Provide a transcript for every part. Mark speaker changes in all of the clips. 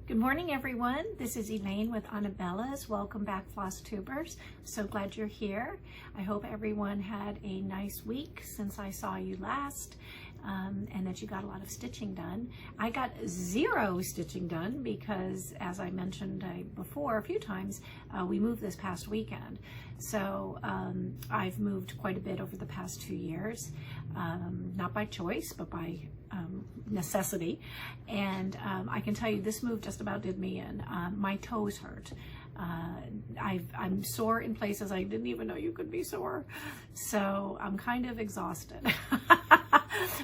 Speaker 1: Good morning, everyone. This is Elaine with Anabellas. Welcome back, Flosstubers. So glad you're here. I hope everyone had a nice week since I saw you last, and that you got a lot of stitching done. I got zero stitching done because, as I mentioned before a few times, we moved this past weekend. So I've moved quite a bit over the past 2 years, not by choice, but by necessity. And I can tell you this move just about did me in. My toes hurt. I'm sore in places I didn't even know you could be sore. So I'm kind of exhausted.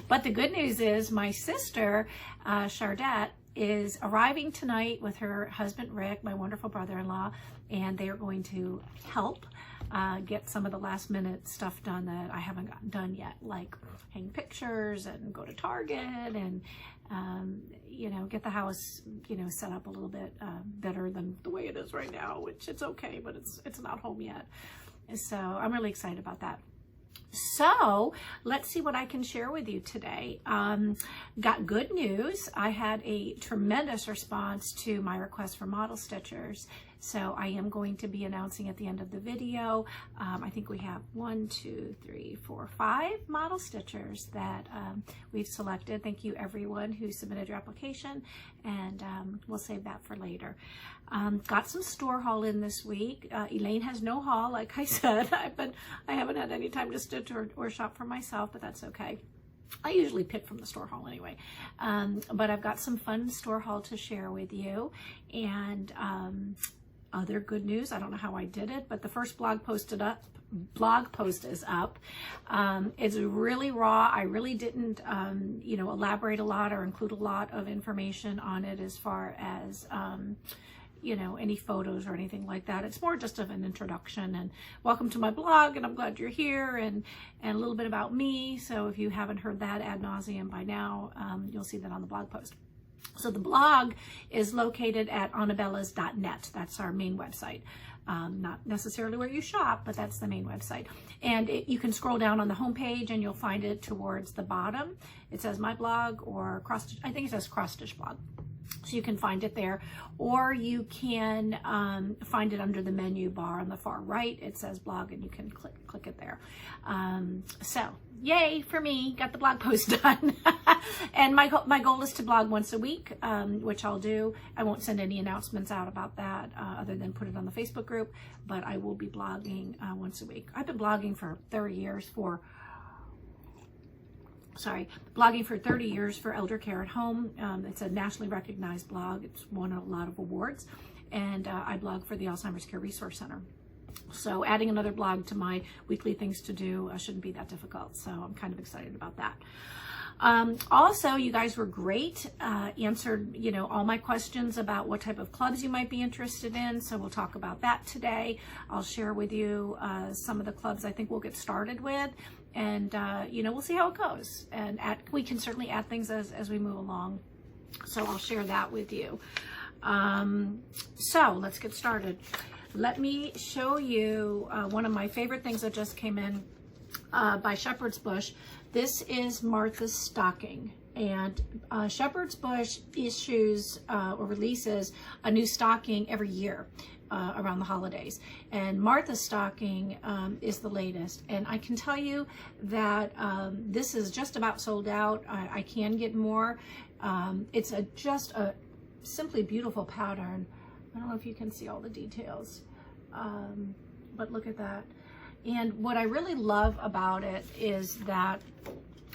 Speaker 1: But the good news is my sister, Chardette, is arriving tonight with her husband, Rick, my wonderful brother-in-law, and they are going to help get some of the last minute stuff done that I haven't gotten done yet, like hang pictures and go to Target and, you know, get the house, you know, set up a little bit better than the way it is right now, which it's okay, but it's not home yet. So I'm really excited about that. So let's see what I can share with you today. Got good news. I had a tremendous response to my request for model stitchers. So I am going to be announcing at the end of the video. I think we have 1, 2, 3, 4, 5 model stitchers that we've selected. Thank you everyone who submitted your application, and we'll save that for later. Got some store haul in this week. Elaine has no haul, like I said. I haven't had any time to stitch or shop for myself, but that's okay. I usually pick from the store haul anyway. But I've got some fun store haul to share with you. And other good news, I don't know how I did it, but the first blog post is up. It's really raw. I really didn't, you know, elaborate a lot or include a lot of information on it as far as, you know, any photos or anything like that. It's more just of an introduction and welcome to my blog, and I'm glad you're here, and a little bit about me. So if you haven't heard that ad nauseum by now, you'll see that on the blog post. So the blog is located at anabellas.net. That's our main website. Not necessarily where you shop, but that's the main website. And you can scroll down on the homepage and you'll find it towards the bottom. It says my blog or I think it says cross stitch blog. So you can find it there, or you can find it under the menu bar on the far right. It says blog, and you can click it there. So yay for me, got the blog post done. And my goal is to blog once a week, which I'll do. I won't send any announcements out about that other than put it on the Facebook group, but I will be blogging once a week. I've been blogging for 30 years for elder care at home. It's a nationally recognized blog. It's won a lot of awards, and I blog for the Alzheimer's Care Resource Center. So adding another blog to my weekly things to do shouldn't be that difficult. So I'm kind of excited about that. Also, you guys were great, answered, you know, all my questions about what type of clubs you might be interested in. So we'll talk about that today. I'll share with you some of the clubs I think we'll get started with, and, you know, we'll see how it goes. And we can certainly add things as we move along. So I'll share that with you. So let's get started. Let me show you one of my favorite things that just came in by Shepherd's Bush. This is Martha's stocking, and Shepherd's Bush issues or releases a new stocking every year around the holidays, and Martha's stocking is the latest. And I can tell you that this is just about sold out. I can get more. It's just a simply beautiful pattern. I don't know if you can see all the details, but look at that. And what I really love about it is that,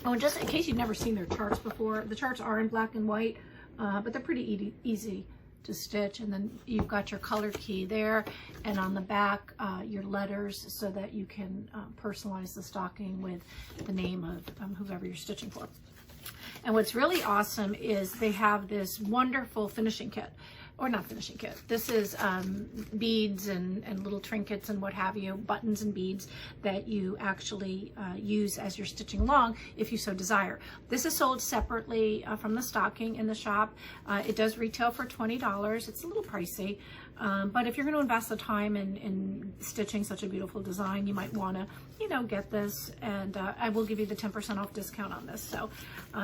Speaker 1: oh, just in case you've never seen their charts before, the charts are in black and white, but they're pretty easy to stitch. And then you've got your color key there, and on the back, your letters, so that you can personalize the stocking with the name of whoever you're stitching for. And what's really awesome is they have this wonderful finishing kit. or not finishing kit. This is beads and little trinkets and what have you, buttons and beads that you actually use as you're stitching along if you so desire. This is sold separately from the stocking in the shop. It does retail for $20. It's a little pricey, but if you're going to invest the time in stitching such a beautiful design, you might want to, you know, get this, and I will give you the 10% off discount on this. So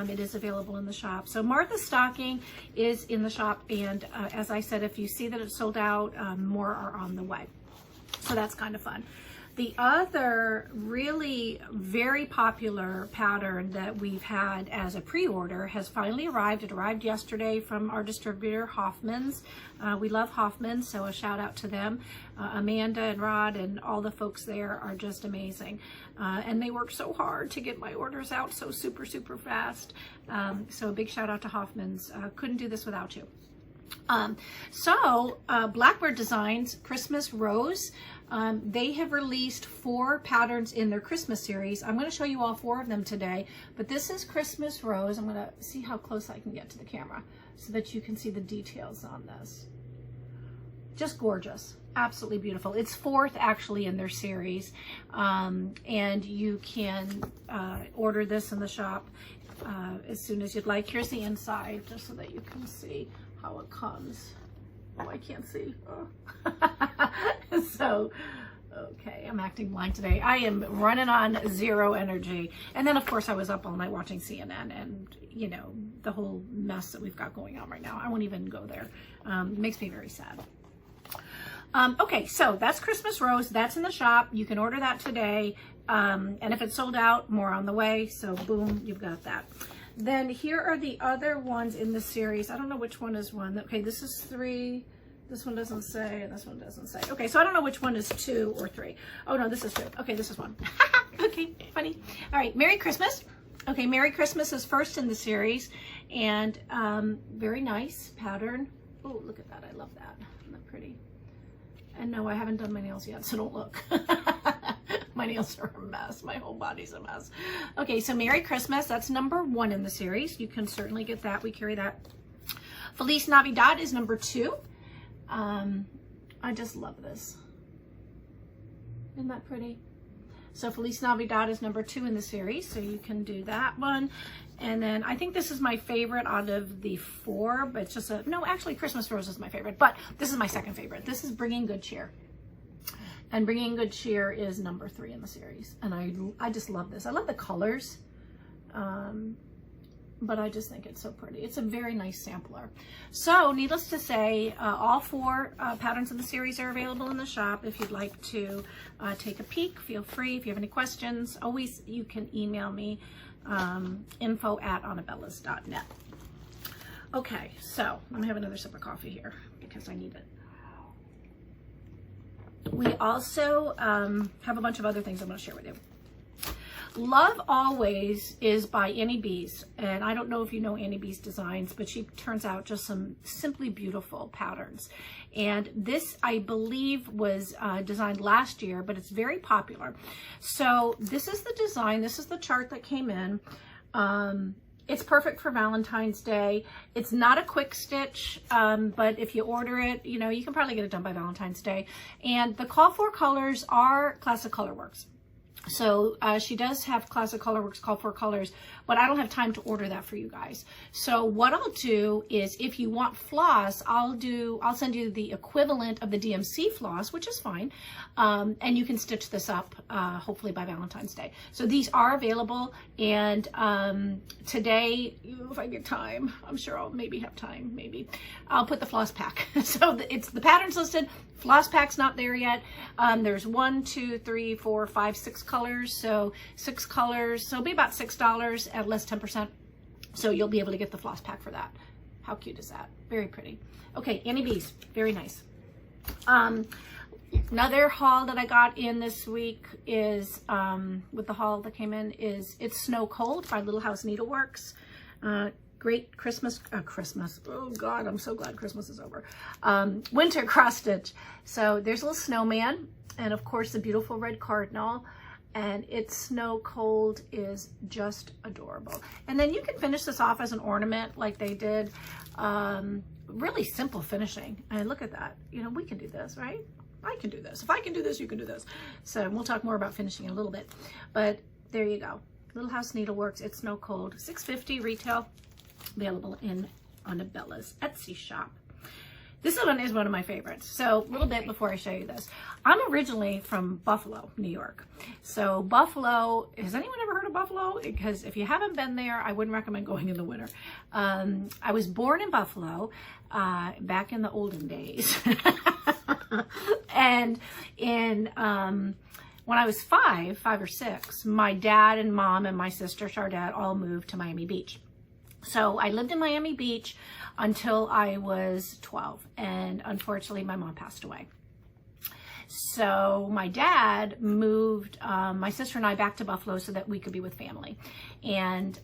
Speaker 1: it is available in the shop. So Martha's stocking is in the shop, and as I said, if you see that it's sold out, more are on the way. So that's kind of fun. The other really very popular pattern that we've had as a pre-order has finally arrived. It arrived yesterday from our distributor, Hoffman's. We love Hoffman's, so a shout out to them. Amanda and Rod and all the folks there are just amazing. And they work so hard to get my orders out so super, super fast. So a big shout out to Hoffman's. Couldn't do this without you. Blackbird Designs Christmas Rose, they have released 4 patterns in their Christmas series. I'm going to show you all 4 of them today, but this is Christmas Rose. I'm going to see how close I can get to the camera so that you can see the details on this. Just gorgeous. Absolutely beautiful. It's 4th actually in their series, and you can order this in the shop as soon as you'd like. Here's the inside just so that you can see how it comes. Oh, I can't see. Oh. So, okay, I'm acting blind today. I am running on 0 energy. And then, of course, I was up all night watching CNN and, you know, the whole mess that we've got going on right now. I won't even go there. It makes me very sad. Okay, so that's Christmas Rose. That's in the shop. You can order that today. And if it's sold out, more on the way. So, boom, you've got that. Then here are the other ones in the series. I don't know which one is one. Okay, this is 3. This one doesn't say, and this one doesn't say. Okay, so I don't know which one is 2 or 3. Oh, no, this is 2. Okay, this is 1. Okay, funny. All right, Merry Christmas. Okay, Merry Christmas is first in the series, and very nice pattern. Oh, look at that. I love that. Isn't that pretty? And no, I haven't done my nails yet, so don't look. My nails are a mess. My whole body's a mess. Okay, so Merry Christmas. That's number 1 in the series. You can certainly get that. We carry that. Feliz Navidad is number 2. I just love this. Isn't that pretty? So Feliz Navidad is number 2 in the series, so you can do that one. And then I think this is my favorite out of the 4, but it's just a, no, actually Christmas Rose is my favorite, but this is my second favorite. This is Bringing Good Cheer. And Bringing Good Cheer is number 3 in the series. And I just love this. I love the colors, but I just think it's so pretty. It's a very nice sampler. So needless to say, all 4 patterns in the series are available in the shop. If you'd like to take a peek, feel free. If you have any questions, always you can email me, info@anabellas.net. Okay, so let me have another sip of coffee here because I need it. We also have a bunch of other things I'm going to share with you. Love Always is by Annie B's, and I don't know if you know Annie B's designs, but she turns out just some simply beautiful patterns. And this, I believe, was designed last year, but it's very popular. So this is the design. This is the chart that came in. It's perfect for Valentine's Day. It's not a quick stitch, but if you order it, you know, you can probably get it done by Valentine's Day. And the call for colors are Classic Colorworks. So she does have Classic Colorworks call for colors, but I don't have time to order that for you guys. So what I'll do is, if you want floss, I'll send you the equivalent of the DMC floss, which is fine, and you can stitch this up hopefully by Valentine's Day. So these are available, and today, if I get time, I'm sure I'll maybe have time. Maybe I'll put the floss pack. So it's the patterns listed. Floss pack's not there yet. There's 1, 2, 3, 4, 5, 6 colors. So 6 colors. So it'll be about $6 at less 10%. So you'll be able to get the floss pack for that. How cute is that? Very pretty. Okay, Annie B's. Very nice. Another haul that I got in this week is, with the haul that came in, is It's Snow Cold by Little House Needleworks. Great Christmas, oh God, I'm so glad Christmas is over. Winter cross stitch. So there's a little snowman, and of course the beautiful red cardinal, and It's Snow Cold is just adorable. And then you can finish this off as an ornament like they did. really simple finishing. And look at that. You know, we can do this, right? I can do this. If I can do this, you can do this. So we'll talk more about finishing in a little bit. But there you go. Little House Needleworks. It's Snow Cold. $6.50 retail. Available in Anabella's Etsy shop. This one is one of my favorites. So a little bit before I show you this. I'm originally from Buffalo, New York. So Buffalo, has anyone ever heard of Buffalo? Because if you haven't been there, I wouldn't recommend going in the winter. I was born in Buffalo back in the olden days. And when I was five or six, my dad and mom and my sister Chardette all moved to Miami Beach. So I lived in Miami Beach until I was 12, and unfortunately my mom passed away. So my dad moved my sister and I back to Buffalo so that we could be with family. And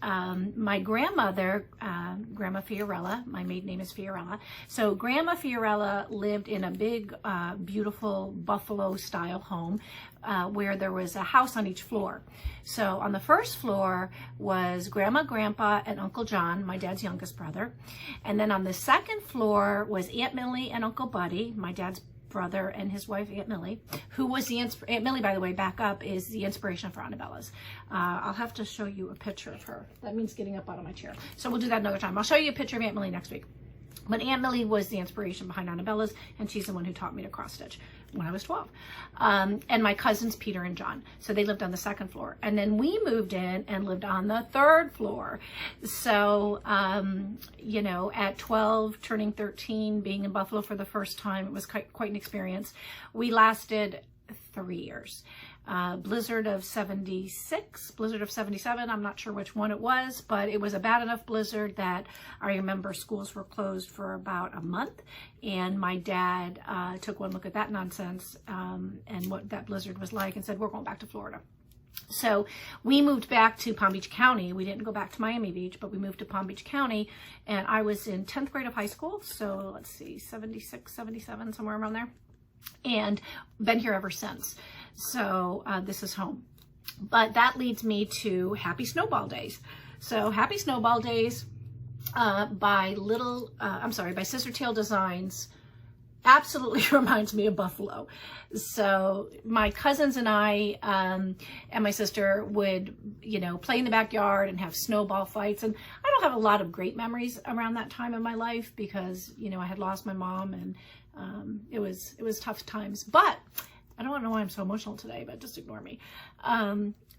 Speaker 1: my grandmother, Grandma Fiorella, my maiden name is Fiorella. So Grandma Fiorella lived in a big, beautiful Buffalo style home where there was a house on each floor. So on the first floor was Grandma, Grandpa, and Uncle John, my dad's youngest brother. And then on the second floor was Aunt Millie and Uncle Buddy, my dad's brother, and his wife Aunt Millie, who was the Aunt Millie, by the way, back up, is the inspiration for Anabellas. I'll have to show you a picture of her. That means getting up out of my chair. So we'll do that another time. I'll show you a picture of Aunt Millie next week. But Aunt Millie was the inspiration behind Anabellas, and she's the one who taught me to cross stitch when I was 12. And my cousins Peter and John, so they lived on the second floor. And then we moved in and lived on the third floor. So, you know, at 12, turning 13, being in Buffalo for the first time, it was quite an experience. We lasted 3 years. Blizzard of 76, blizzard of 77, I'm not sure which one it was, but it was a bad enough blizzard that I remember schools were closed for about a month, and my dad took one look at that nonsense and what that blizzard was like and said, we're going back to Florida. So we moved back to Palm Beach County. We didn't go back to Miami Beach, but we moved to Palm Beach County, and I was in 10th grade of high school, so let's see, 76, 77, somewhere around there, and been here ever since. So this is home. But that leads me to Happy Snowball Days. So Happy Snowball Days by Scissortail Designs absolutely reminds me of Buffalo. So my cousins and I and my sister would, you know, play in the backyard and have snowball fights. And I don't have a lot of great memories around that time in my life because, you know, I had lost my mom, and it was tough times. But I don't know why I'm so emotional today, but just ignore me.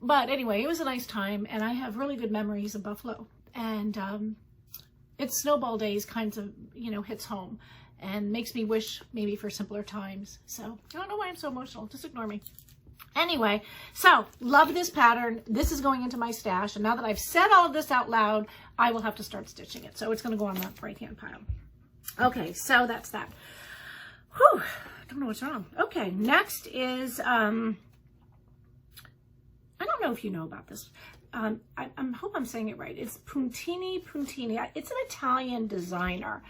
Speaker 1: But anyway, it was a nice time, and I have really good memories of Buffalo. And it's Snowball Days kinds of, you know, hits home and makes me wish maybe for simpler times. So I don't know why I'm so emotional. Just ignore me. Anyway, so love this pattern. This is going into my stash. And now that I've said all of this out loud, I will have to start stitching it. So it's going to go on that right-hand pile. Okay, so that's that. Whew. I don't know what's wrong. Okay, next is, I don't know if you know about this. I hope I'm saying it right. It's Puntini. It's an Italian designer.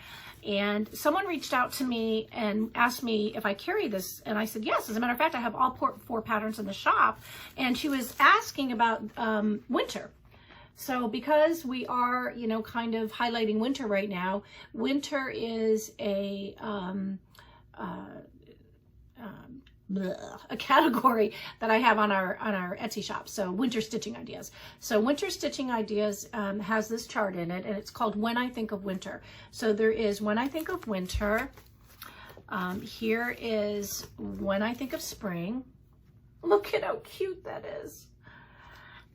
Speaker 1: And someone reached out to me and asked me if I carry this. And I said, yes. As a matter of fact, I have all four patterns in the shop. And she was asking about winter. So because we are, you know, kind of highlighting winter right now, winter is a category that I have on our Etsy shop. So winter stitching ideas. So winter stitching ideas has this chart in it, and it's called When I Think of Winter. So there is When I Think of Winter. Here is When I Think of Spring. Look at how cute that is.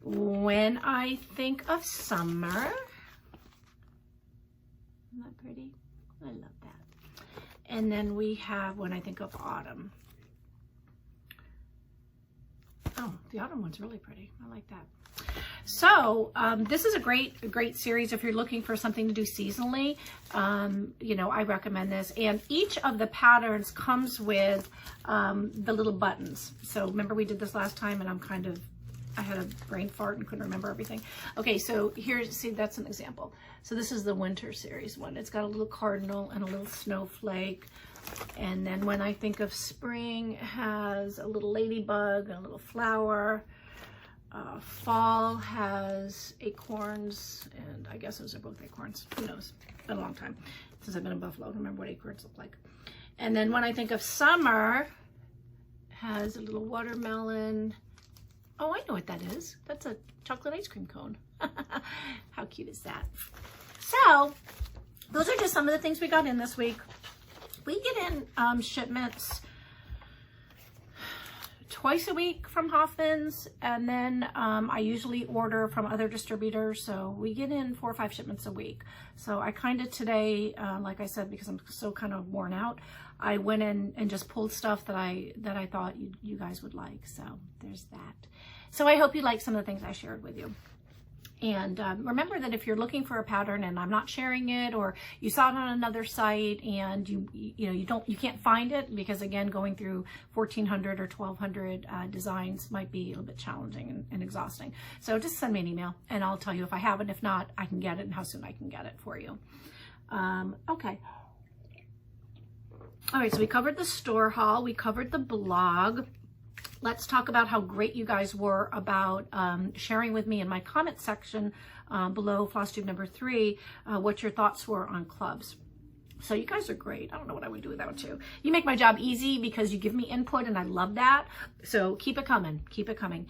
Speaker 1: When I Think of Summer. Isn't that pretty? I love that. And then we have When I Think of Autumn. Oh, the autumn one's really pretty. I like that. So this is a great series if you're looking for something to do seasonally. You know, I recommend this. And each of the patterns comes with the little buttons. So remember we did this last time, and I had a brain fart and couldn't remember everything. Okay, so here's, see, that's an example. So this is the winter series one. It's got a little cardinal and a little snowflake. And then When I Think of Spring, it has a little ladybug and a little flower. fall has acorns, and I guess those are both acorns. Who knows? It's been a long time since I've been in Buffalo. I don't remember what acorns look like. And then when I think of summer, has a little watermelon. Oh, I know what that is. That's a chocolate ice cream cone. How cute is that? So those are just some of the things we got in this week. We get in shipments twice a week from Hoffman's, and then I usually order from other distributors, so we get in 4 or 5 shipments a week. So I kind of today, like I said, because I'm so kind of worn out, I went in and just pulled stuff that I thought you guys would like. So there's that. So I hope you like some of the things I shared with you. And remember that if you're looking for a pattern and I'm not sharing it, or you saw it on another site and you can't find it, because again, going through 1,400 or 1,200 designs might be a little bit challenging and exhausting. So just send me an email and I'll tell you if I have it. If not, I can get it and how soon I can get it for you. Okay. All right, so we covered the store haul, we covered the blog. Let's talk about how great you guys were about sharing with me in my comment section below Flosstube number 3 what your thoughts were on clubs. So you guys are great. I don't know what I would do without you. You make my job easy because you give me input, and I love that. So keep it coming. Keep it coming.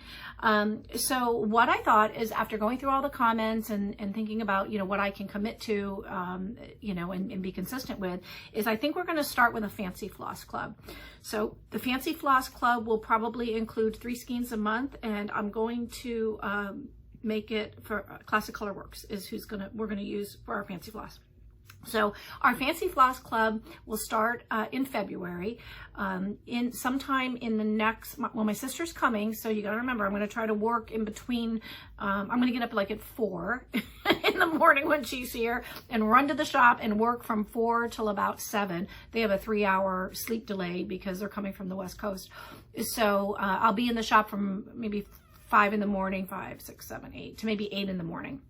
Speaker 1: So what I thought is, after going through all the comments and thinking about, what I can commit to, and be consistent with, is I think we're going to start with a Fancy Floss Club. So the Fancy Floss Club will probably include 3 skeins a month, and I'm going to make it for Classic Color Works is we're going to use for our Fancy Floss. So our Fancy Floss Club will start in February, sometime in the next, well, my sister's coming, so you gotta remember, I'm gonna try to work in between, I'm gonna get up like at 4 in the morning when she's here and run to the shop and work from 4 till about 7. They have a 3-hour sleep delay because they're coming from the West Coast. So I'll be in the shop from maybe 5 in the morning, 5, 6, 7, 8, to maybe 8 in the morning.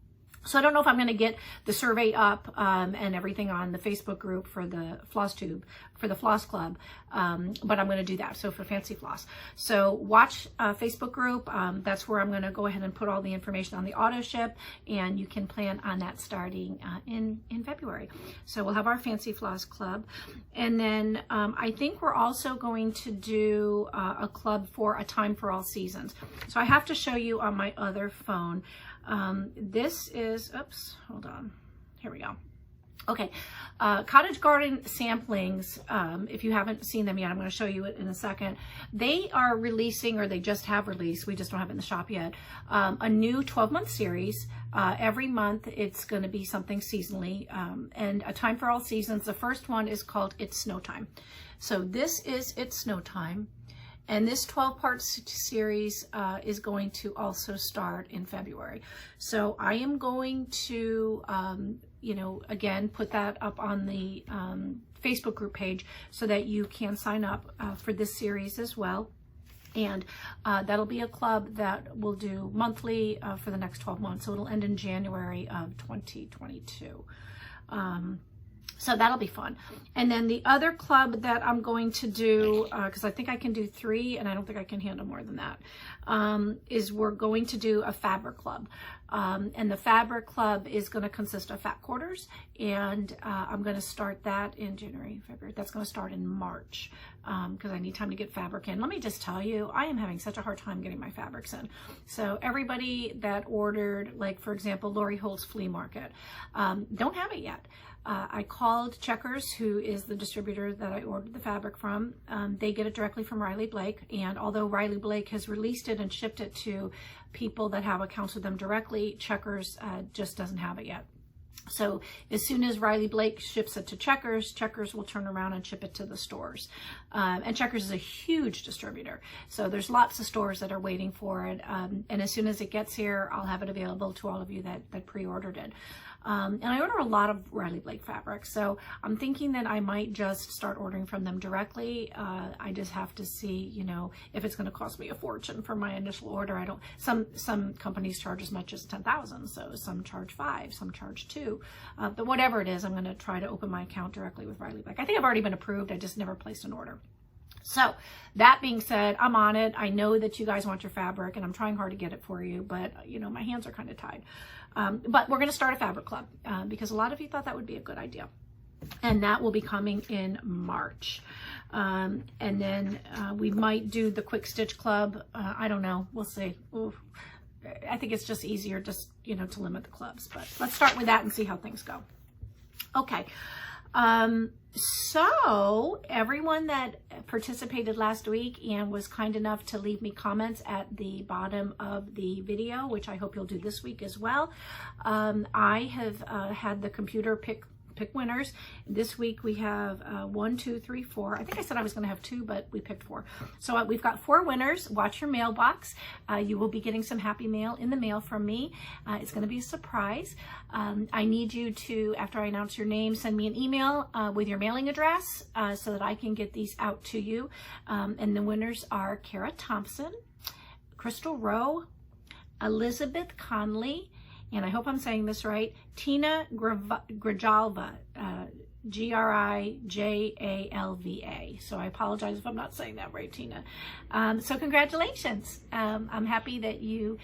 Speaker 1: So I don't know if I'm going to get the survey up and everything on the Facebook group for the Flosstube, for the Floss Club, but I'm going to do that. So for Fancy Floss. So watch Facebook group. That's where I'm going to go ahead and put all the information on the auto ship, and you can plan on that starting in February. So we'll have our Fancy Floss Club. And then I think we're also going to do a club for A Time for All Seasons. So I have to show you on my other phone. This is, oops, hold on. Here we go. Okay. Cottage Garden samplings. If you haven't seen them yet, I'm going to show you it in a second. They are releasing, or they just have released, we just don't have it in the shop yet, a new 12-month series. Every month it's going to be something seasonally, and A Time for All Seasons. The first one is called It's Snow Time. So this is It's Snow Time. And this 12-part series is going to also start in February. So I am going to, again, put that up on the Facebook group page so that you can sign up for this series as well. And that'll be a club that will do monthly for the next 12 months. So it'll end in January of 2022. So that'll be fun. And then the other club that I'm going to do, because I think I can do 3 and I don't think I can handle more than that, is we're going to do a fabric club. And the fabric club is going to consist of fat quarters, and I'm going to start that in January, February. That's going to start in March because I need time to get fabric in. Let me just tell you, I am having such a hard time getting my fabrics in. So everybody that ordered, like for example, Lori Holt's Flea Market, don't have it yet. I called Checkers, who is the distributor that I ordered the fabric from. They get it directly from Riley Blake, and although Riley Blake has released it and shipped it to people that have accounts with them directly, Checkers just doesn't have it yet. So as soon as Riley Blake ships it to Checkers, Checkers will turn around and ship it to the stores. And Checkers is a huge distributor. So there's lots of stores that are waiting for it. And as soon as it gets here, I'll have it available to all of you that pre-ordered it. And I order a lot of Riley Blake fabrics, so I'm thinking that I might just start ordering from them directly. I just have to see, if it's going to cost me a fortune for my initial order. Some companies charge as much as $10,000, so some charge 5, some charge 2. But whatever it is, I'm going to try to open my account directly with Riley Blake. I think I've already been approved. I just never placed an order. So that being said, I'm on it. I know that you guys want your fabric and I'm trying hard to get it for you, but you know, my hands are kind of tied. But we're going to start a fabric club because a lot of you thought that would be a good idea. And that will be coming in March. And then we might do the QuickStitch club. I don't know. We'll see. Oof. I think it's just easier just, you know, to limit the clubs. But let's start with that and see how things go. Okay. So everyone that participated last week and was kind enough to leave me comments at the bottom of the video, which I hope you'll do this week as well. I have had the computer pick winners. This week we have 1, 2, 3, 4. I think I said I was going to have 2, but we picked 4. So we've got 4 winners. Watch your mailbox. You will be getting some happy mail in the mail from me. It's going to be a surprise. I need you to, after I announce your name, send me an email with your mailing address so that I can get these out to you. And the winners are Thompson, Krystal Rowe, Elizabeth Conley, and I hope I'm saying this right, Tina Grijalva, Grijalva. So I apologize if I'm not saying that right, Tina. So congratulations. I'm happy that you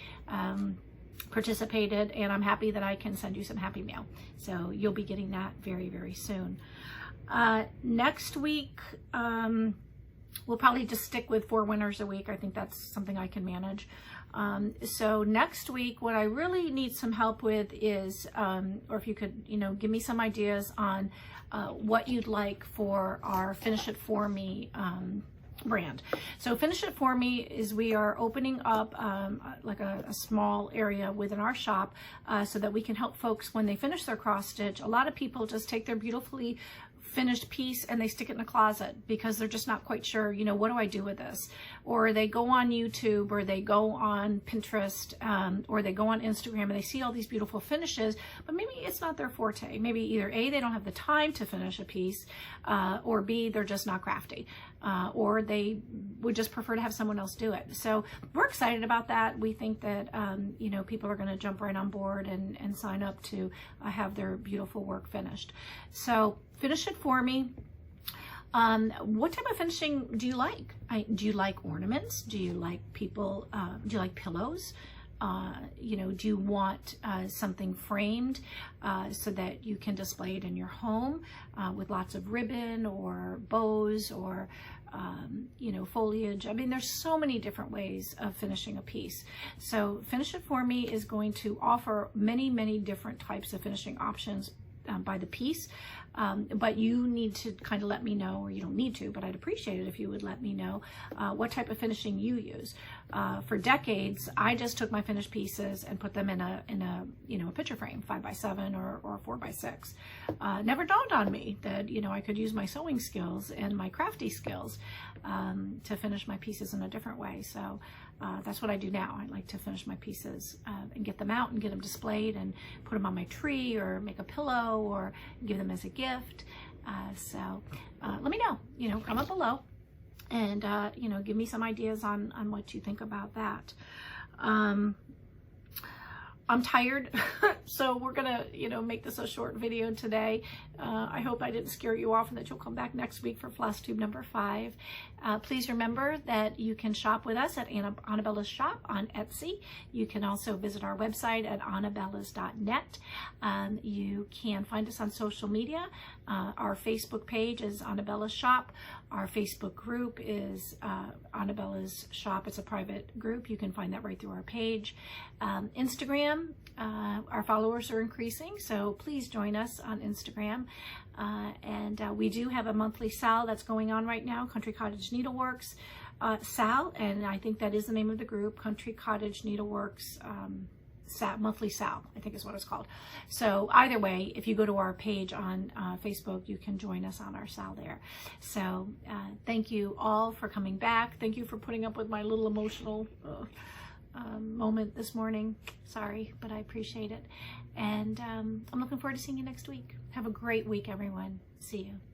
Speaker 1: participated, and I'm happy that I can send you some happy mail. So you'll be getting that very, very soon. Next week, we'll probably just stick with 4 winners a week. I think that's something I can manage. So next week, what I really need some help with is, or if you could, you know, give me some ideas on what you'd like for our Finish It For Me brand. So Finish It For Me is we are opening up like a small area within our shop so that we can help folks when they finish their cross stitch. A lot of people just take their beautifully finished piece and they stick it in a closet because they're just not quite sure, you know, what do I do with this? Or they go on YouTube, or they go on Pinterest, or they go on Instagram and they see all these beautiful finishes, but maybe it's not their forte. Maybe either A, they don't have the time to finish a piece, or B, they're just not crafty, or they would just prefer to have someone else do it. So we're excited about that. We think that, you know, people are going to jump right on board and sign up to have their beautiful work finished. So Finish It For Me. What type of finishing do you like? Do you like ornaments? Do you like people? Do you like pillows? You know, do you want something framed so that you can display it in your home with lots of ribbon or bows or you know, foliage? I mean, there's so many different ways of finishing a piece. So Finish It For Me is going to offer many, many different types of finishing options by the piece. But you need to kind of let me know, or you don't need to, but I'd appreciate it if you would let me know what type of finishing you use. For decades, I just took my finished pieces and put them in a you know, a picture frame, 5x7 or 4x6. Never dawned on me that, you know, I could use my sewing skills and my crafty skills to finish my pieces in a different way. So that's what I do now. I like to finish my pieces and get them out and get them displayed and put them on my tree or make a pillow or give them as a gift. So let me know, you know, comment below and, you know, give me some ideas on what you think about that. I'm tired, so we're gonna, you know, make this a short video today. I hope I didn't scare you off and that you'll come back next week for Flosstube number 5. Please remember that you can shop with us at Anabella's shop on Etsy. You can also visit our website at anabellas.net. You can find us on social media. Our Facebook page is Anabella's shop. Our Facebook group is Anabella's shop. It's a private group. You can find that right through our page. Instagram, our followers are increasing, so please join us on Instagram. And we do have a monthly sale that's going on right now, Country Cottage Needleworks sale, and I think that is the name of the group, Country Cottage Needleworks monthly sale, I think is what it's called. So either way, if you go to our page on Facebook, you can join us on our sale there. So thank you all for coming back. Thank you for putting up with my little emotional moment this morning. Sorry, but I appreciate it. And I'm looking forward to seeing you next week. Have a great week, everyone. See you.